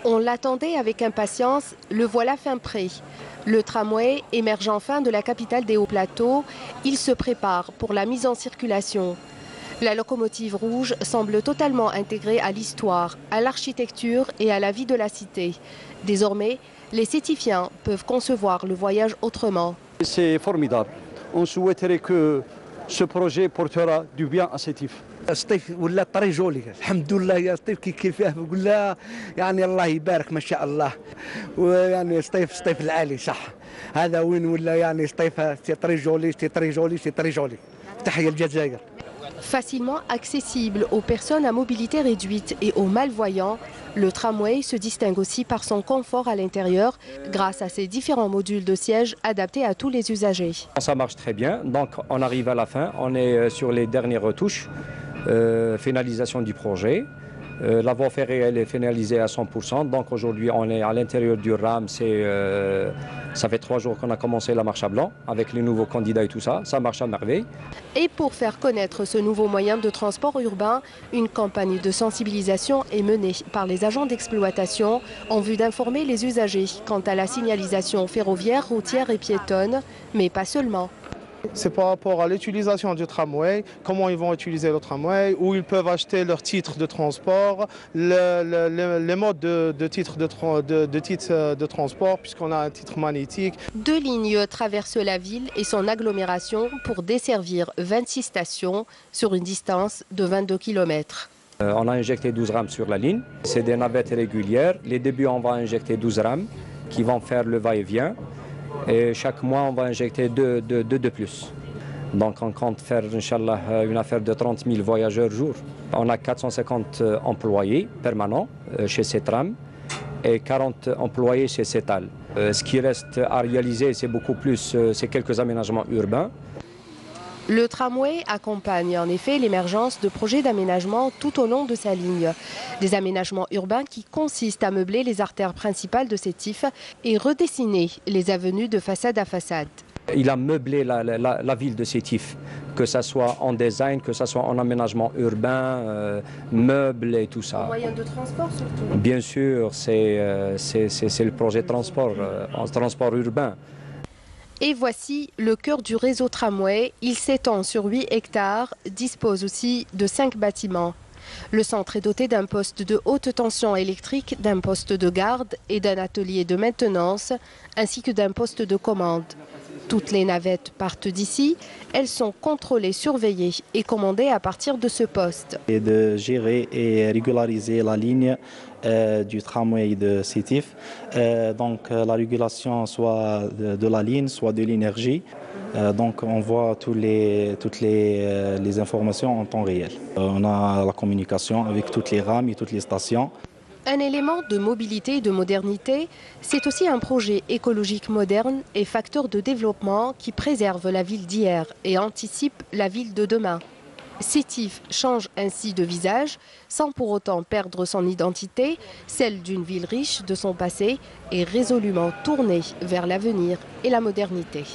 On l'attendait avec impatience, le voilà fin prêt. Le tramway émerge enfin de la capitale des Hauts-Plateaux. Il se prépare pour la mise en circulation. La locomotive rouge semble totalement intégrée à l'histoire, à l'architecture et à la vie de la cité. Désormais, les sétifiens peuvent concevoir le voyage autrement. C'est formidable. On souhaiterait que ce projet portera du bien à Sétif. الصيف ولا طريق جولي الحمد لله يا صيف كيفاه بقول لها يعني الله يبارك ما شاء الله ويعني صيف العالي صح هذا وين ولا يعني صيف طريق جولي طريق جولي تحية الجزائر. Facilement accessible aux personnes à mobilité réduite et aux malvoyants, le tramway se distingue aussi par son confort à l'intérieur grâce à ses différents modules de siège adaptés à tous les usagers. Ça marche très bien, donc on arrive à la fin, on est sur les dernières retouches, finalisation du projet. La voie ferrée elle est finalisée à 100%, donc aujourd'hui on est à l'intérieur du RAM, ça fait 3 jours qu'on a commencé la marche à blanc avec les nouveaux candidats et tout ça, ça marche à merveille. Et pour faire connaître ce nouveau moyen de transport urbain, une campagne de sensibilisation est menée par les agents d'exploitation en vue d'informer les usagers quant à la signalisation ferroviaire, routière et piétonne, mais pas seulement. C'est par rapport à l'utilisation du tramway, comment ils vont utiliser le tramway, où ils peuvent acheter leur titre de transport, les modes de titre de transport, puisqu'on a un titre magnétique. 2 lignes traversent la ville et son agglomération pour desservir 26 stations sur une distance de 22 km. On a injecté 12 rames sur la ligne, c'est des navettes régulières. Les débuts on va injecter 12 rames qui vont faire le va-et-vient. Et chaque mois, on va injecter deux de plus. Donc on compte faire, Inch'Allah, une affaire de 30 000 voyageurs jour. On a 450 employés permanents chez Cetram et 40 employés chez Cetal. Ce qui reste à réaliser, c'est beaucoup plus, c'est quelques aménagements urbains. Le tramway accompagne en effet l'émergence de projets d'aménagement tout au long de sa ligne. Des aménagements urbains qui consistent à meubler les artères principales de Sétif et redessiner les avenues de façade à façade. Il a meublé la ville de Sétif, que ce soit en design, que ce soit en aménagement urbain, meubles et tout ça. En moyen de transport surtout. Bien sûr, c'est le projet transport urbain. Et voici le cœur du réseau tramway. Il s'étend sur 8 hectares, dispose aussi de 5 bâtiments. Le centre est doté d'un poste de haute tension électrique, d'un poste de garde et d'un atelier de maintenance, ainsi que d'un poste de commande. Toutes les navettes partent d'ici. Elles sont contrôlées, surveillées et commandées à partir de ce poste. Et de gérer et régulariser la ligne du tramway de Sétif. Donc la régulation soit de la ligne, soit de l'énergie. Donc on voit toutes les informations en temps réel. On a la communication avec toutes les rames et toutes les stations. Un élément de mobilité et de modernité, c'est aussi un projet écologique moderne et facteur de développement qui préserve la ville d'hier et anticipe la ville de demain. Sétif change ainsi de visage sans pour autant perdre son identité, celle d'une ville riche de son passé et résolument tournée vers l'avenir et la modernité.